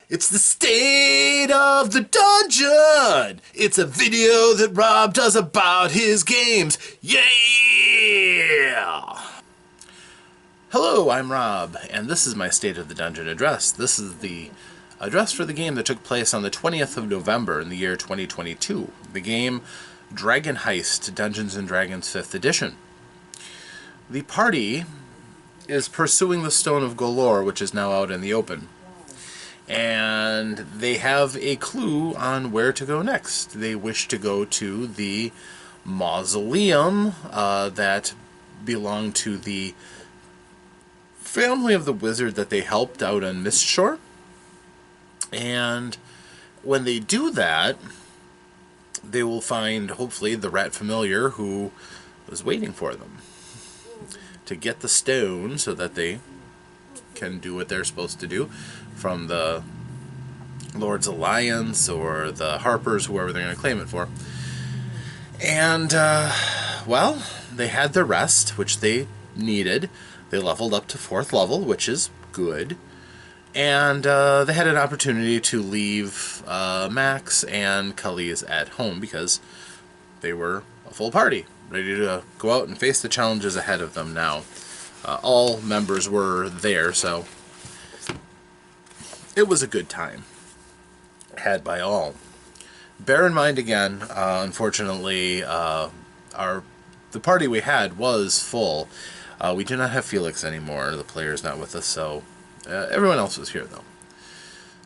It's the state of the dungeon. It's a video that Rob does about his games. Yeah! Hello, I'm Rob, and this is my State of the Dungeon address. This is the address for the game that took place on the 20th of November in the year 2022. The game Dragon Heist, Dungeons & Dragons 5th Edition. The party is pursuing the Stone of Golor, which is now out in the open. And they have a clue on where to go next. They wish to go to the mausoleum that belonged to the family of the wizard that they helped out on Mistshore. And when they do that, they will find, hopefully, the rat familiar who was waiting for them to get the stone so that they can do what they're supposed to do from the Lord's Alliance or the Harpers, whoever they're going to claim it for. And, well, they had their rest, which they needed. They leveled up to 4th level, which is good. And they had an opportunity to leave Max and Khalees at home because they were a full party, ready to go out and face the challenges ahead of them now. All members were there, so it was a good time had by all. Bear in mind again, unfortunately, the party we had was full. We do not have Felix anymore. The player's not with us, so everyone else was here, though.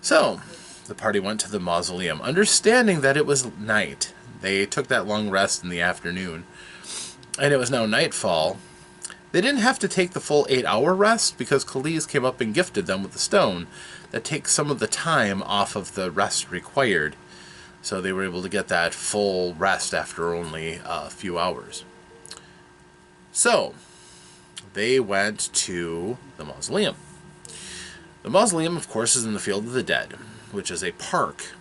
So, the party went to the mausoleum, understanding that it was night. They took that long rest in the afternoon, and it was now nightfall. They didn't have to take the full 8-hour rest because Khalees came up and gifted them with the stone that takes some of the time off of the rest required. So they were able to get that full rest after only a few hours. So, they went to the mausoleum. The mausoleum, of course, is in the Field of the Dead, which is a park.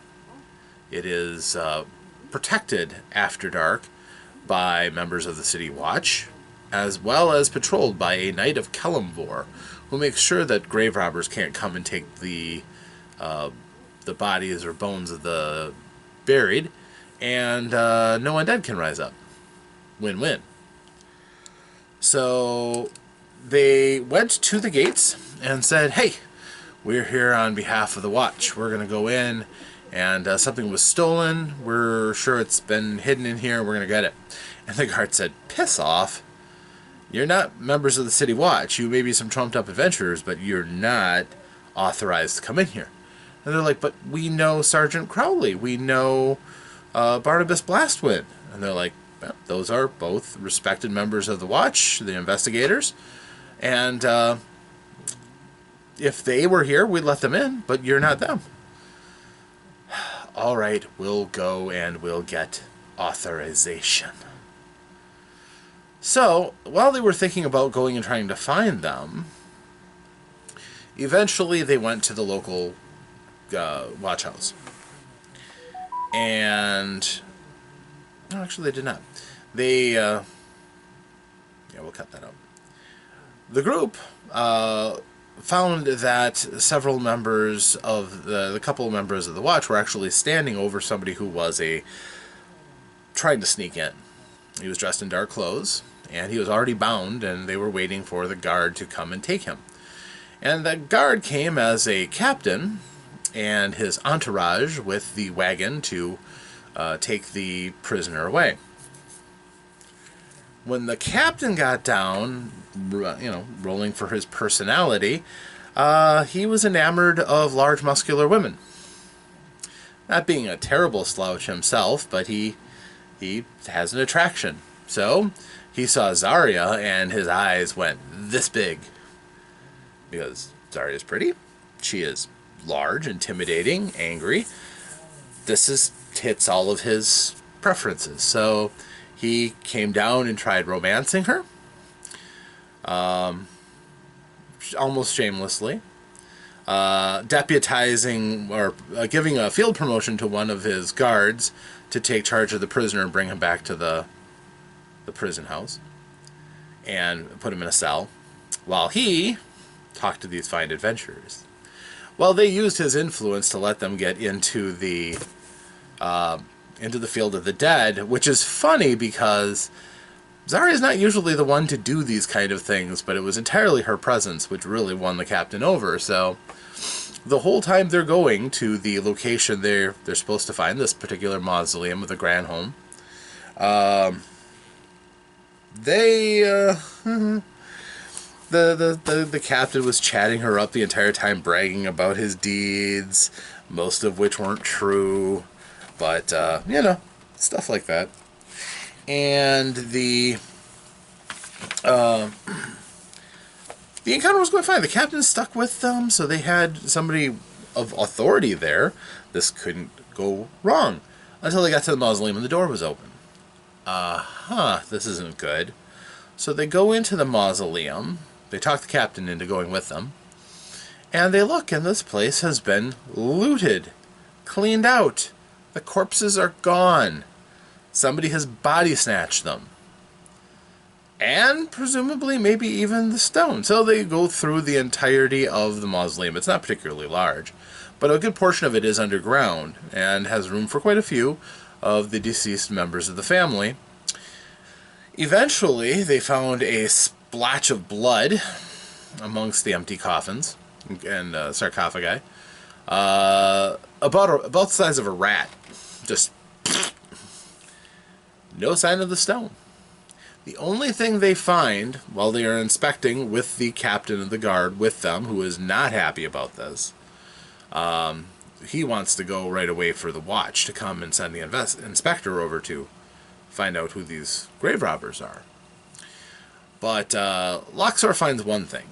It is protected after dark by members of the City Watch, as well as patrolled by a Knight of Kelemvor, who makes sure that grave robbers can't come and take the bodies or bones of the buried, and no undead can rise up. Win-win. So they went to the gates and said, hey, we're here on behalf of the Watch. We're going to go in, and something was stolen. We're sure it's been hidden in here. We're going to get it. And the guard said, piss off. You're not members of the City Watch. You may be some trumped-up adventurers, but you're not authorized to come in here. And they're like, but we know Sergeant Crowley. We know Barnabas Blastwind. And they're like, well, those are both respected members of the Watch, the investigators. And if they were here, we'd let them in, but you're not them. All right, we'll go and we'll get authorization. So, while they were thinking about going and trying to find them, eventually they went to the local watch house. And, no, actually they did not. They, yeah, we'll cut that out. The group found that several members of the couple of members of the Watch were actually standing over somebody who was trying to sneak in. He was dressed in dark clothes, and he was already bound, and they were waiting for the guard to come and take him. And the guard came as a captain and his entourage with the wagon to take the prisoner away. When the captain got down, rolling for his personality, he was enamored of large muscular women. Not being a terrible slouch himself, but he has an attraction. So he saw Zarya and his eyes went this big. Because Zarya's pretty. She is large, intimidating, angry. This hits all of his preferences. So he came down and tried romancing her. Almost shamelessly. Deputizing or giving a field promotion to one of his guards to take charge of the prisoner and bring him back to the prison house and put him in a cell while he talked to these fine adventurers. Well, they used his influence to let them get into the field of the dead, which is funny because Zarya's not usually the one to do these kind of things, but it was entirely her presence which really won the captain over. So the whole time they're going to the location they're supposed to find, this particular mausoleum of the Grand Home, the captain was chatting her up the entire time, bragging about his deeds, most of which weren't true, but you know, stuff like that. And the encounter was going fine. The captain stuck with them, so they had somebody of authority there. This couldn't go wrong until they got to the mausoleum and the door was open. This isn't good. So they go into the mausoleum. They talk the captain into going with them. And they look, and this place has been looted, cleaned out. The corpses are gone. Somebody has body snatched them. And presumably maybe even the stone. So they go through the entirety of the mausoleum. It's not particularly large, but a good portion of it is underground and has room for quite a few of the deceased members of the family. Eventually, they found a splotch of blood amongst the empty coffins and sarcophagi, about the size of a rat. Just no sign of the stone. The only thing they find while they are inspecting with the captain of the guard with them, who is not happy about this, he wants to go right away for the watch to come and send the inspector over to find out who these grave robbers are. But Luxor finds one thing.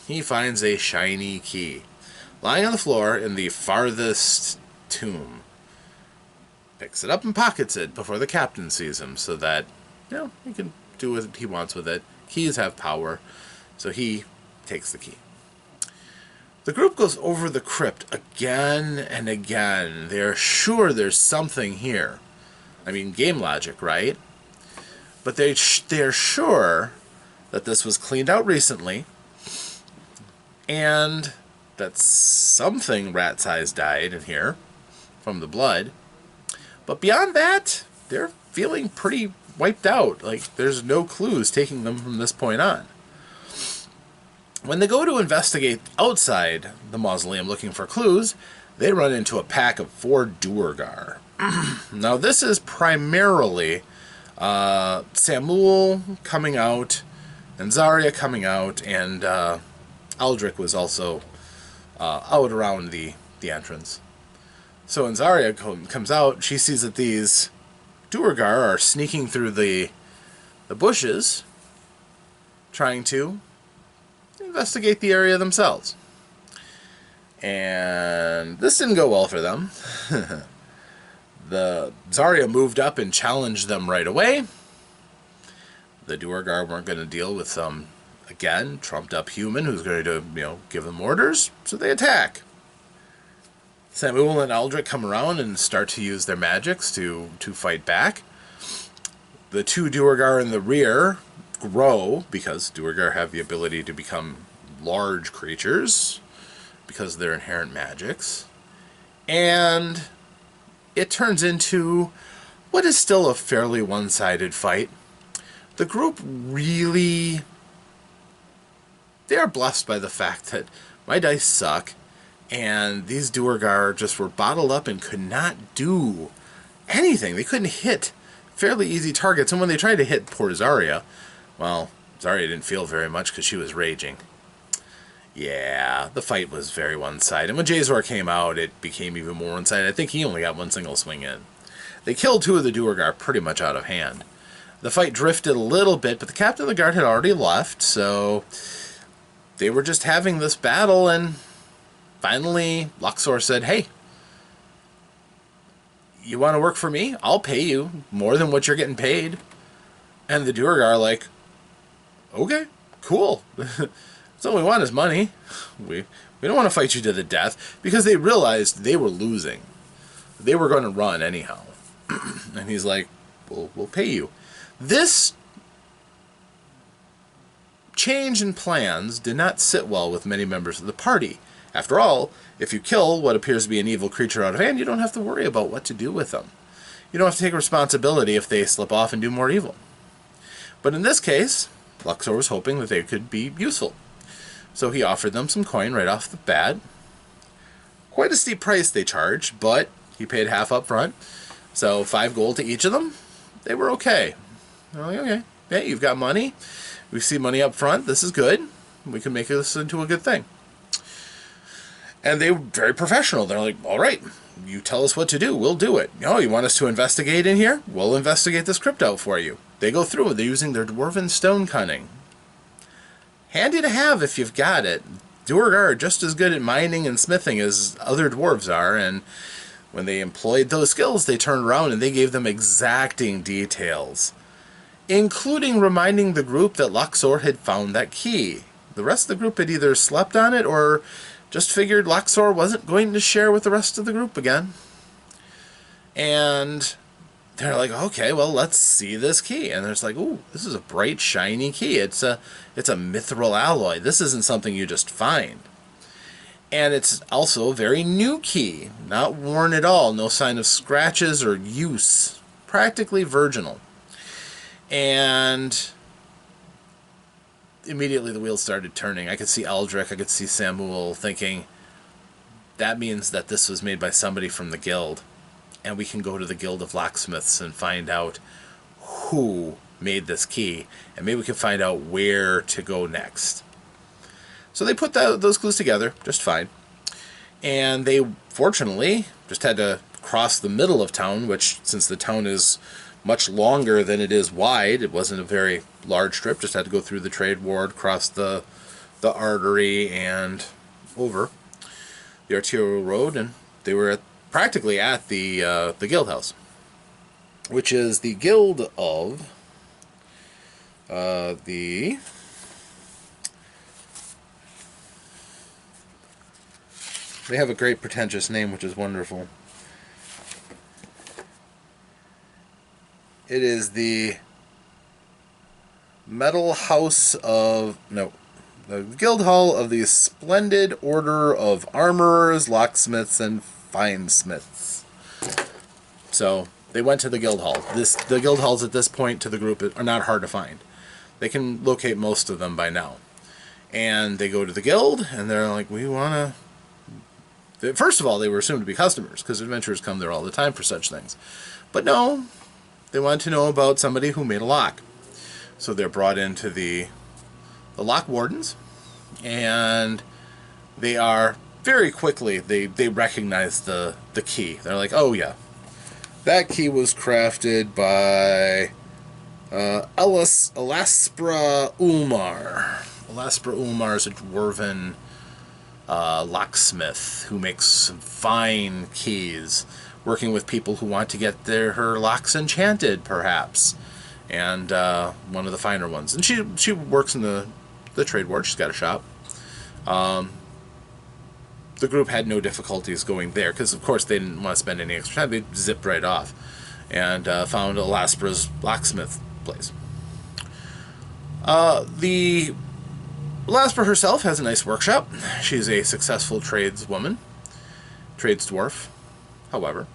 He finds a shiny key lying on the floor in the farthest tomb. Picks it up and pockets it before the captain sees him, so that, you know, he can do what he wants with it. Keys have power, so he takes the key. The group goes over the crypt again and again. They're sure there's something here. I mean, game logic, right? But they're sure that this was cleaned out recently, and that something rat-sized died in here from the blood. But beyond that, they're feeling pretty wiped out. Like, there's no clues taking them from this point on. When they go to investigate outside the mausoleum looking for clues, they run into a pack of 4 Duergar. Now, this is primarily Samuel coming out, and Zarya coming out, and Aldrich was also out around the entrance. So when Zarya comes out, she sees that these Duergar are sneaking through the bushes, trying to investigate the area themselves. And this didn't go well for them. The Zarya moved up and challenged them right away. The Duergar weren't going to deal with some, again, trumped-up human who's going to, give them orders, so they attack. Samuel and Aldrich come around and start to use their magics to fight back. The 2 Duergar in the rear grow, because Duergar have the ability to become large creatures because of their inherent magics. And it turns into what is still a fairly one-sided fight. The group really... They are blessed by the fact that my dice suck, and these Duergar just were bottled up and could not do anything. They couldn't hit fairly easy targets, and when they tried to hit poor Zarya, well, Zarya didn't feel very much because she was raging. Yeah, the fight was very one-sided. And when Jazor came out, it became even more one-sided. I think he only got one single swing in. They killed 2 of the Duergar pretty much out of hand. The fight drifted a little bit, but the captain of the guard had already left, so they were just having this battle, and finally Luxor said, "Hey, you want to work for me? I'll pay you more than what you're getting paid." And the Duergar are like, "Okay, cool. That's all we want is money. We don't want to fight you to the death," because they realized they were losing. They were going to run anyhow. And he's like, we'll pay you. This change in plans did not sit well with many members of the party, After all, if you kill what appears to be an evil creature out of hand, you don't have to worry about what to do with them. You don't have to take responsibility if they slip off and do more evil. But in this case, Luxor was hoping that they could be useful. So he offered them some coin right off the bat. Quite a steep price they charged, but he paid half up front. So 5 gold to each of them. They were okay. They're like, okay, hey, you've got money. We see money up front. This is good. We can make this into a good thing. And they were very professional. They're like, all right, you tell us what to do. We'll do it. Oh, you want us to investigate in here? We'll investigate this crypt out for you. They go through it. They're using their dwarven stone cunning. Handy to have if you've got it. Duergar are just as good at mining and smithing as other dwarves are, and when they employed those skills, they turned around and they gave them exacting details, including reminding the group that Luxor had found that key. The rest of the group had either slept on it or just figured Luxor wasn't going to share with the rest of the group again. And they're like, okay, well, let's see this key. And there's like, ooh, this is a bright, shiny key. It's a mithril alloy. This isn't something you just find. And it's also a very new key. Not worn at all. No sign of scratches or use. Practically virginal. And immediately the wheels started turning. I could see Eldrick, I could see Samuel thinking, that means that this was made by somebody from the guild. And we can go to the Guild of Locksmiths and find out who made this key. And maybe we can find out where to go next. So they put those clues together just fine. And they, fortunately, just had to cross the middle of town, which, since the town is much longer than it is wide, it wasn't a very large trip. Just had to go through the trade ward, cross the artery, and over the arterial road, and they were practically at the guild house, which is the guild of the they have a great pretentious name, which is wonderful. It is the Metal House of... No. The Guild Hall of the Splendid Order of Armorers, Locksmiths, and Finesmiths. So, they went to the Guild Hall. The Guild Halls at this point to the group are not hard to find. They can locate most of them by now. And they go to the guild, and they're like, we want to... First of all, they were assumed to be customers, because adventurers come there all the time for such things. But no... They wanted to know about somebody who made a lock. So they're brought into the lock wardens, and they are very quickly, they recognize the key. They're like, oh yeah, that key was crafted by Elaspra Ulmar. Elaspra Ulmar is a dwarven locksmith who makes some fine keys, working with people who want to get her locks enchanted, perhaps, and one of the finer ones. And she works in the trade ward. She's got a shop. The group had no difficulties going there, because of course they didn't want to spend any extra time. They zipped right off and found Elaspra's locksmith place. The Elaspra herself has a nice workshop. She's a successful trades dwarf, however.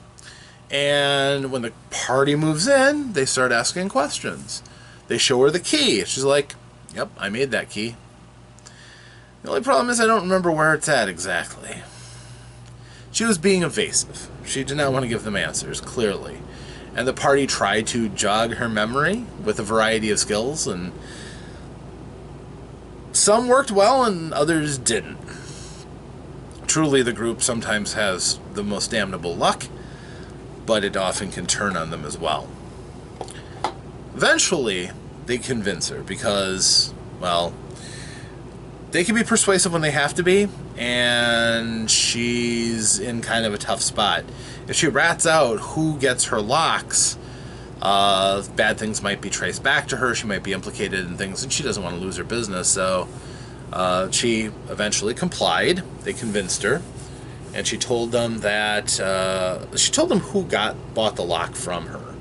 And when the party moves in, they start asking questions. They show her the key. She's like, yep, I made that key. The only problem is I don't remember where it's at exactly. She was being evasive. She did not want to give them answers, clearly. And the party tried to jog her memory with a variety of skills, and some worked well and others didn't. Truly, the group sometimes has the most damnable luck, but it often can turn on them as well. Eventually, they convince her because, well, they can be persuasive when they have to be, and she's in kind of a tough spot. If she rats out who gets her locks, bad things might be traced back to her, she might be implicated in things, and she doesn't want to lose her business, so she eventually complied. They convinced her. And she told them that who bought the lock from her.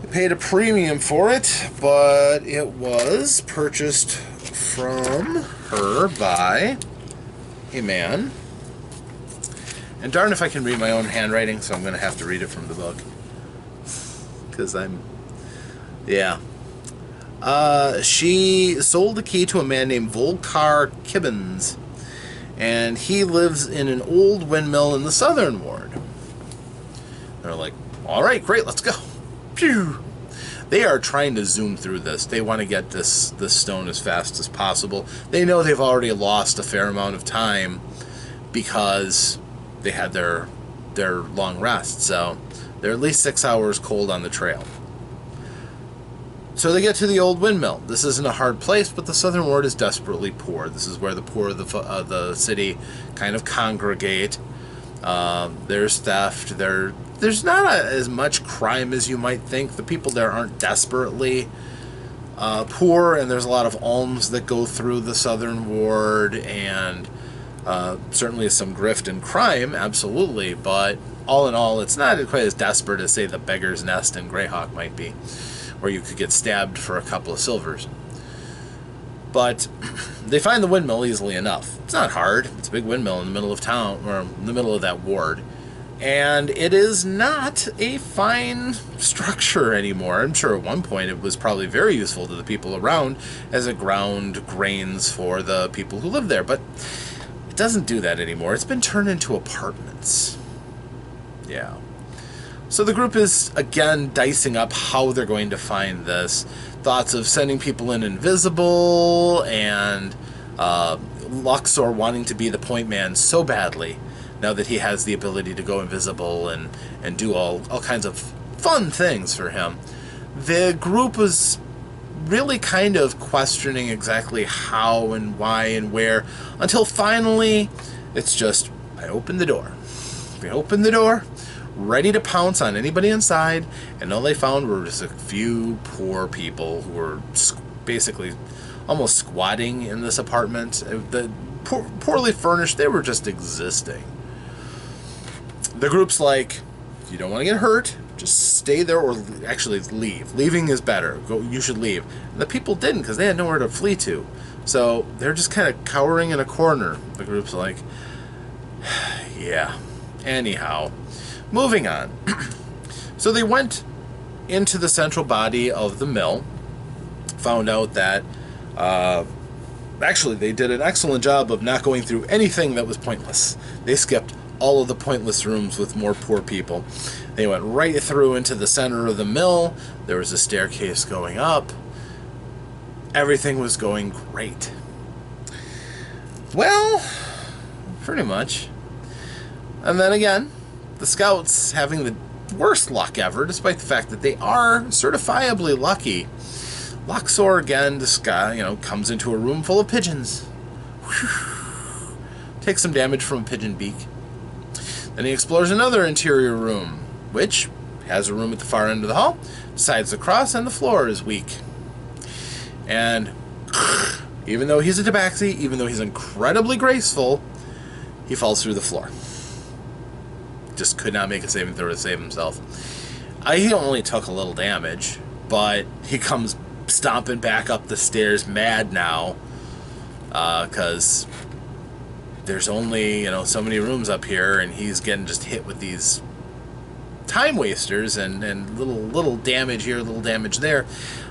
They paid a premium for it, but it was purchased from her by a man. And darn if I can read my own handwriting, so I'm going to have to read it from the book. Because yeah. She sold the key to a man named Volkar Kibbins. And he lives in an old windmill in the southern ward. They're like, all right, great, let's go. Phew. They are trying to zoom through this. They want to get this stone as fast as possible. They know they've already lost a fair amount of time because they had their long rest. So they're at least 6 hours cold on the trail. So they get to the old windmill. This isn't a hard place, but the southern ward is desperately poor. This is where the poor of the city kind of congregate. There's theft. There's not as much crime as you might think. The people there aren't desperately poor, and there's a lot of alms that go through the southern ward, and certainly some grift and crime, absolutely. But all in all, it's not quite as desperate as, say, the Beggar's Nest in Greyhawk might be, where you could get stabbed for a couple of silvers. But they find the windmill easily enough. It's not hard. It's a big windmill in the middle of town, or in the middle of that ward. And it is not a fine structure anymore. I'm sure at one point it was probably very useful to the people around as it ground grains for the people who live there. But it doesn't do that anymore. It's been turned into apartments. Yeah. So the group is, again, dicing up how they're going to find this. Thoughts of sending people in invisible, and Luxor wanting to be the point man so badly now that he has the ability to go invisible and do all kinds of fun things for him. The group was really kind of questioning exactly how and why and where, until finally it's just, I opened the door. We opened the door, ready to pounce on anybody inside, and all they found were just a few poor people who were basically almost squatting in this apartment. Poorly furnished, they were just existing. The group's like, if you don't want to get hurt, just stay there, or actually leave. Leaving is better. You should leave. And the people didn't, because they had nowhere to flee to. So they're just kind of cowering in a corner. The group's like, yeah. Anyhow, moving on. So they went into the central body of the mill, found out that actually they did an excellent job of not going through anything that was pointless. They skipped all of the pointless rooms with more poor people. They went right through into the center of the mill. There was a staircase going up. Everything was going great. Well, pretty much. And then again, the scouts having the worst luck ever, despite the fact that they are certifiably lucky. Luxor again, comes into a room full of pigeons. Whew. Takes some damage from a pigeon beak. Then he explores another interior room, which has a room at the far end of the hall, decides to cross, and the floor is weak. And even though he's a tabaxi, even though he's incredibly graceful, he falls through the floor. Just could not make a saving throw to save himself. He only took a little damage, but he comes stomping back up the stairs mad now, because there's only so many rooms up here, and he's getting just hit with these time wasters and little damage here, little damage there,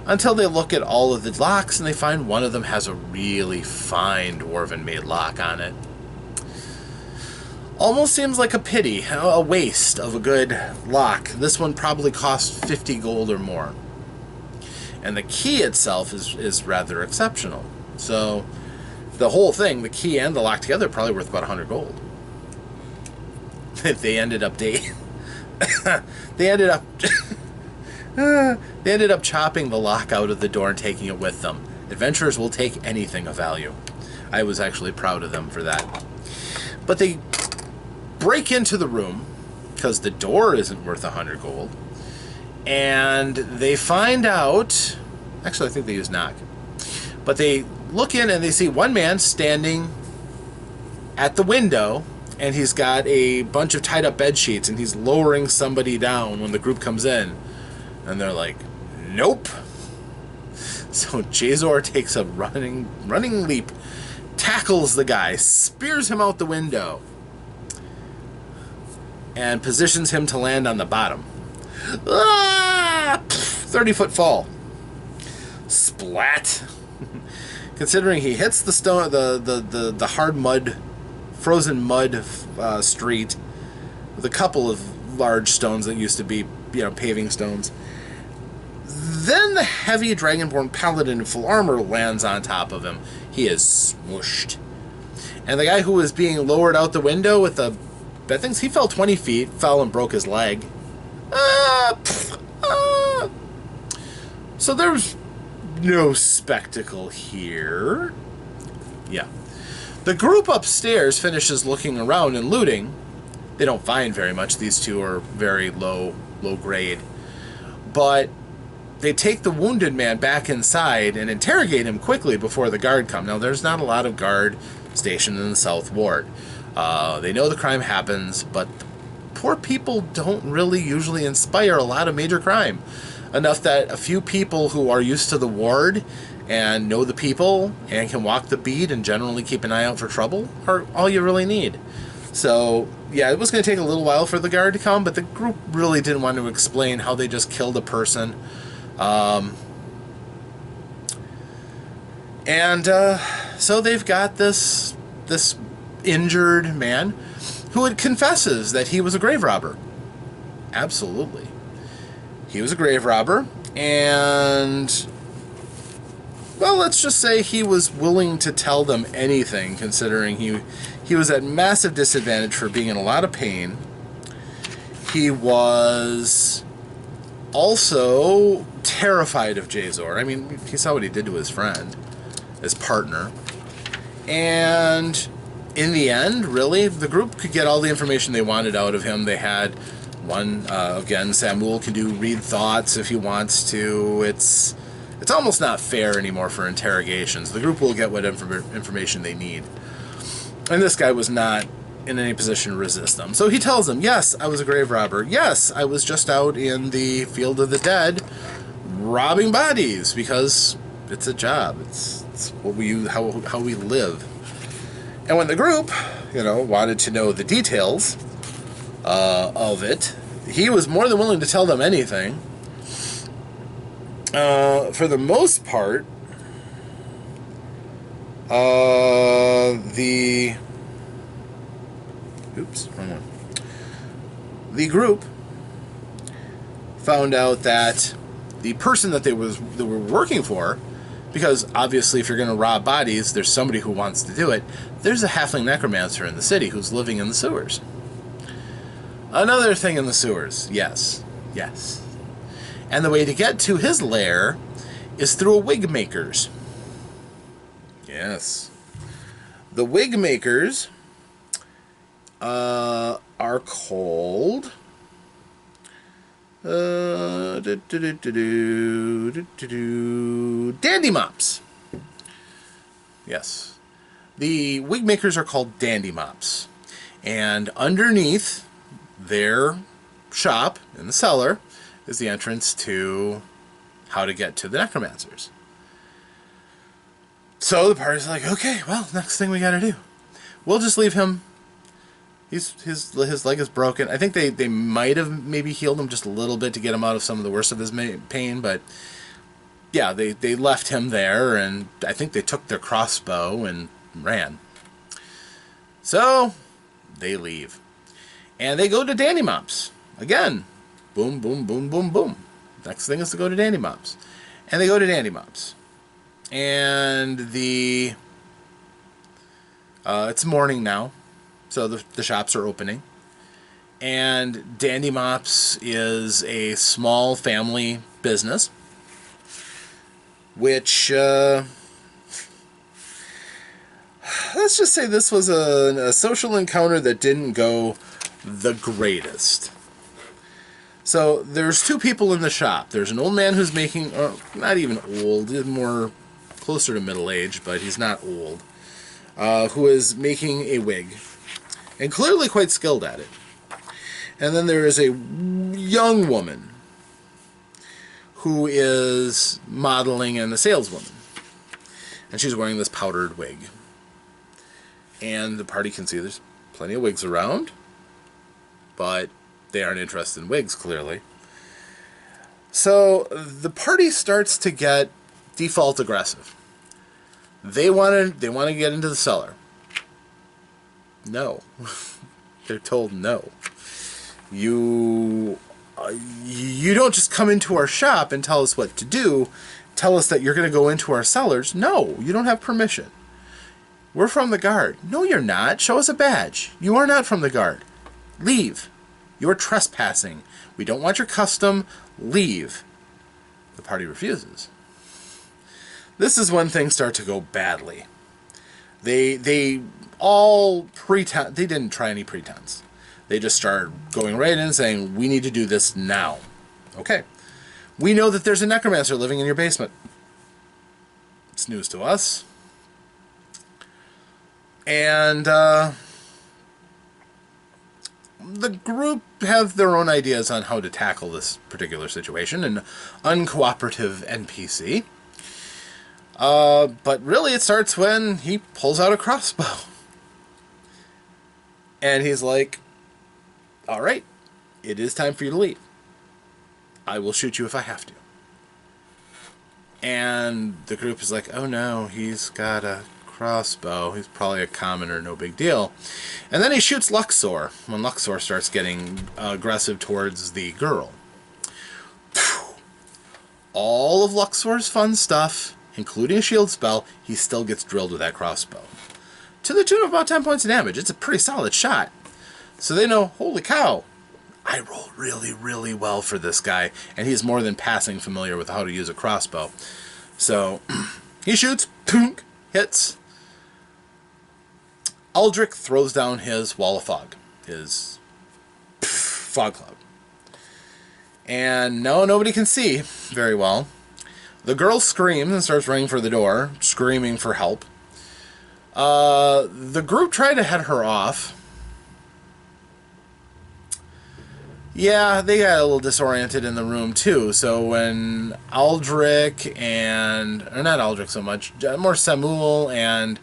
until they look at all of the locks and they find one of them has a really fine dwarven made lock on it. Almost seems like a pity, a waste of a good lock. This one probably cost 50 gold or more. And the key itself is rather exceptional. So the whole thing, the key and the lock together, are probably worth about 100 gold. They ended up they ended up chopping the lock out of the door and taking it with them. Adventurers will take anything of value. I was actually proud of them for that. But they break into the room, because the door isn't worth 100 gold, and they find out, actually I think they use knock, but they look in and they see one man standing at the window, and he's got a bunch of tied up bed sheets, and he's lowering somebody down when the group comes in, and they're like, nope. So Jazor takes a running leap tackles the guy, spears him out the window, and positions him to land on the bottom. 30-foot fall. Splat. Considering he hits the stone, the hard mud, frozen mud street with a couple of large stones that used to be, paving stones. Then the heavy dragonborn paladin in full armor lands on top of him. He is smooshed. And the guy who was being lowered out the window with the bad things, he fell 20 feet, fell and broke his leg. So there's no spectacle here. Yeah. The group upstairs finishes looking around and looting. They don't find very much. These two are very low grade. But they take the wounded man back inside and interrogate him quickly before the guard come. Now, there's not a lot of guard stationed in the South Ward. They know the crime happens, but poor people don't really usually inspire a lot of major crime. Enough that a few people who are used to the ward and know the people and can walk the beat and generally keep an eye out for trouble are all you really need. So, yeah, it was going to take a little while for the guard to come, but the group really didn't want to explain how they just killed a person. So they've got this injured man who confesses that he was a grave robber. Absolutely. He was a grave robber, and, well, let's just say he was willing to tell them anything, considering he was at massive disadvantage for being in a lot of pain. He was also terrified of Jazor. I mean, he saw what he did to his friend, his partner. And in the end, really, the group could get all the information they wanted out of him. They had one, again, Samuel can read thoughts if he wants to. It's almost not fair anymore for interrogations. The group will get what information they need. And this guy was not in any position to resist them. So he tells them, yes, I was a grave robber. Yes, I was just out in the field of the dead robbing bodies, because it's a job. It's what how we live. And when the group, wanted to know the details of it, he was more than willing to tell them anything. For the most part, the group found out that the person that they were working for, because obviously if you're going to rob bodies, there's somebody who wants to do it. There's a halfling necromancer in the city who's living in the sewers. Another thing in the sewers, yes. And the way to get to his lair is through a wig maker's. Yes. The wig makers are called dandy mops. Yes. The wig makers are called dandy mops. And underneath their shop in the cellar is the entrance to how to get to the necromancers. So the party's like, okay, well, next thing we gotta do, we'll just leave him. His leg is broken. I think they might have maybe healed him just a little bit to get him out of some of the worst of his pain, but yeah, they left him there, and I think they took their crossbow and ran. So they leave. And they go to Dandy Mops. Again, boom, boom, boom, boom, boom. Next thing is to go to Dandy Mops. And they go to Dandy Mops. And it's morning now, so the shops are opening. And Dandy Mops is a small family business, which, let's just say this was a social encounter that didn't go the greatest. So there's two people in the shop. There's an old man who's making, not even old, more closer to middle age, but he's not old, who is making a wig, and clearly quite skilled at it. And then there is a young woman who is modeling and a saleswoman, and she's wearing this powdered wig. And the party can see there's plenty of wigs around, but they aren't interested in wigs, clearly. So the party starts to get default aggressive. They want to get into the cellar. No. They're told no. You don't just come into our shop and tell us what to do. Tell us that you're going to go into our cellars. No, you don't have permission. We're from the guard. No, you're not. Show us a badge. You are not from the guard. Leave. You're trespassing. We don't want your custom. Leave. The party refuses. This is when things start to go badly. They all pretend. They didn't try any pretense. They just start going right in and saying, we need to do this now. Okay. We know that there's a necromancer living in your basement. It's news to us. And the group have their own ideas on how to tackle this particular situation. An uncooperative NPC. But really it starts when he pulls out a crossbow. And he's like, all right, it is time for you to leave. I will shoot you if I have to. And the group is like, oh no, he's got a crossbow. He's probably a commoner, no big deal. And then he shoots Luxor when Luxor starts getting aggressive towards the girl. All of Luxor's fun stuff, including a shield spell, he still gets drilled with that crossbow. To the tune of about 10 points of damage. It's a pretty solid shot. So they know, holy cow, I roll really, really well for this guy. And he's more than passing familiar with how to use a crossbow. So he shoots, hits. Aldrich throws down his wall of fog. His fog cloud. And no, nobody can see very well. The girl screams and starts running for the door, screaming for help. The group tried to head her off. Yeah, they got a little disoriented in the room too. So when Aldrich and, or not Aldrich so much, more Samuel and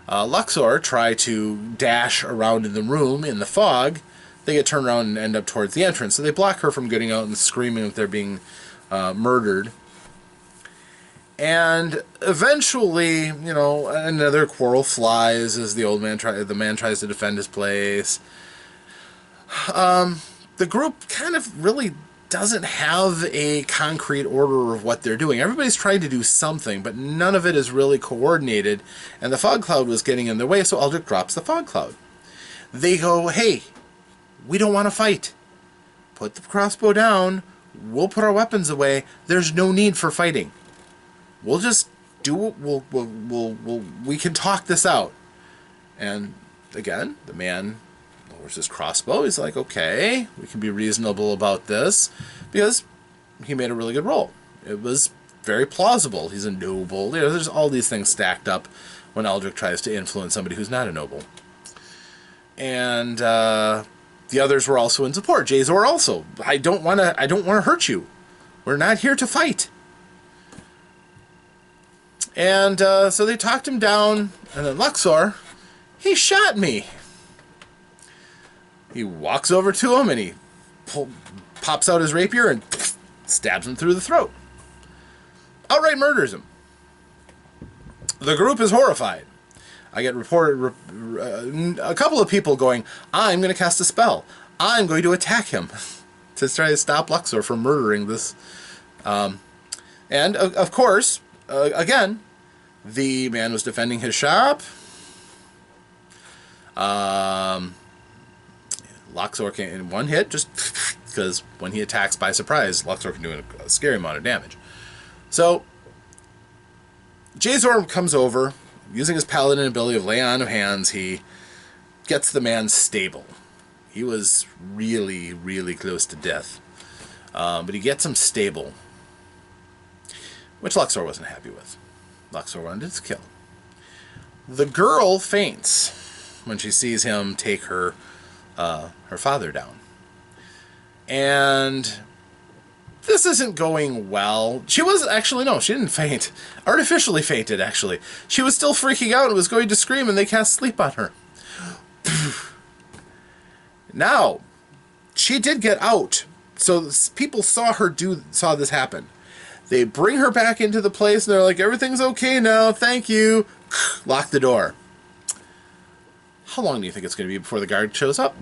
Luxor try to dash around in the room in the fog, they get turned around and end up towards the entrance. So they block her from getting out and screaming that they're being murdered. And eventually, you know, another quarrel flies as the man tries to defend his place. The group kind of really doesn't have a concrete order of what they're doing. Everybody's trying to do something, but none of it is really coordinated. And the fog cloud was getting in their way, so Aldrich drops the fog cloud. They go, hey, we don't want to fight. Put the crossbow down. We'll put our weapons away. There's no need for fighting. We'll just do it. We can talk this out. And again, the man lowers his crossbow. He's like, okay, we can be reasonable about this, because he made a really good roll. It was very plausible. He's a noble. You know, there's all these things stacked up when Aldrich tries to influence somebody who's not a noble. And the others were also in support. Jazor also. I don't want to hurt you. We're not here to fight. And so they talked him down, and then Luxor, he shot me. He walks over to him, and he pops out his rapier and stabs him through the throat. Outright murders him. The group is horrified. I get reported a couple of people going, I'm going to cast a spell. I'm going to attack him to try to stop Luxor from murdering this. And, of course, again, the man was defending his shop. Luxor can, in one hit, just because when he attacks by surprise, Luxor can do a scary amount of damage. So, Jazor comes over, using his paladin ability of lay on of hands. He gets the man stable. He was really, really close to death. But he gets him stable, which Luxor wasn't happy with. Luxor wanted to kill. The girl faints when she sees him take her father down. And this isn't going well. She was actually, no, she didn't faint. Artificially fainted, actually. She was still freaking out and was going to scream, and they cast sleep on her. Now, she did get out. So people saw this happen. They bring her back into the place, and they're like, everything's okay now, thank you. Lock the door. How long do you think it's going to be before the guard shows up?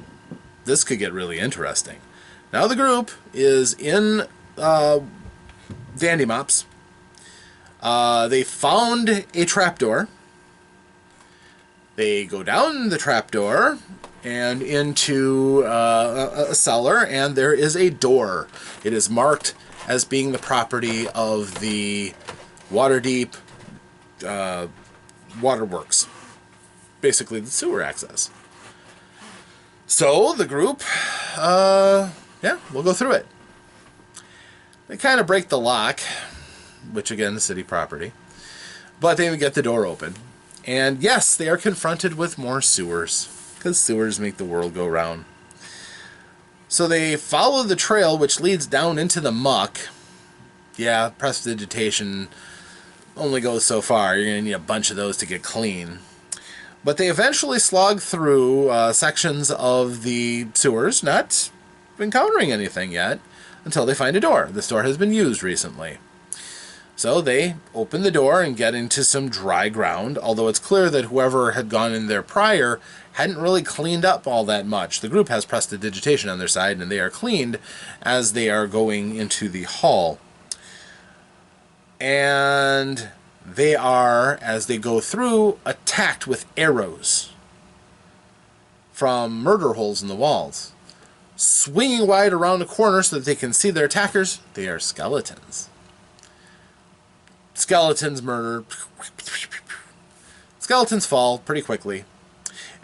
This could get really interesting. Now the group is in Dandy Mops. They found a trapdoor. They go down the trapdoor and into a cellar, and there is a door. It is marked as being the property of the Waterdeep waterworks. Basically the sewer access. So the group, we'll go through it. They kind of break the lock, which again is city property, but they get the door open. And yes, they are confronted with more sewers, because sewers make the world go round. So they follow the trail which leads down into the muck. Yeah, prestidigitation only goes so far. You're going to need a bunch of those to get clean. But they eventually slog through sections of the sewers, not encountering anything yet, until they find a door. This door has been used recently. So they open the door and get into some dry ground, although it's clear that whoever had gone in there prior hadn't really cleaned up all that much. The group has prestidigitation on their side, and they are cleaned as they are going into the hall. And they are, as they go through, attacked with arrows from murder holes in the walls. Swinging wide around a corner so that they can see their attackers, they are skeletons. Skeletons murder. Skeletons fall pretty quickly.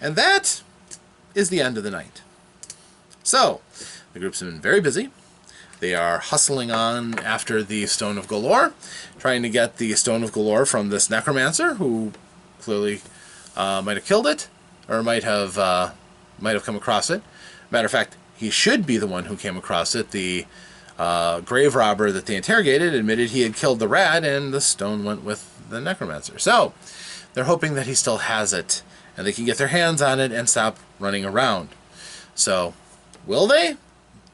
And that is the end of the night. So, the group's been very busy. They are hustling on after the Stone of Galore, trying to get the Stone of Galore from this necromancer, who clearly might have killed it, or might have come across it. Matter of fact, he should be the one who came across it. The grave robber that they interrogated admitted he had killed the rat, and the stone went with the necromancer. So, they're hoping that he still has it, and they can get their hands on it and stop running around. So, will they?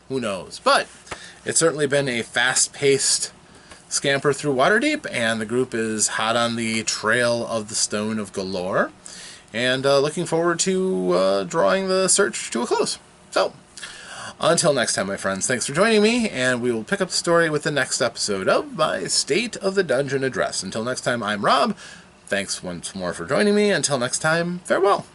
Who knows? But it's certainly been a fast-paced scamper through Waterdeep, and the group is hot on the trail of the Stone of Galore, and looking forward to drawing the search to a close. So, until next time, my friends, thanks for joining me, and we will pick up the story with the next episode of my State of the Dungeon Address. Until next time, I'm Rob. Thanks once more for joining me. Until next time, farewell.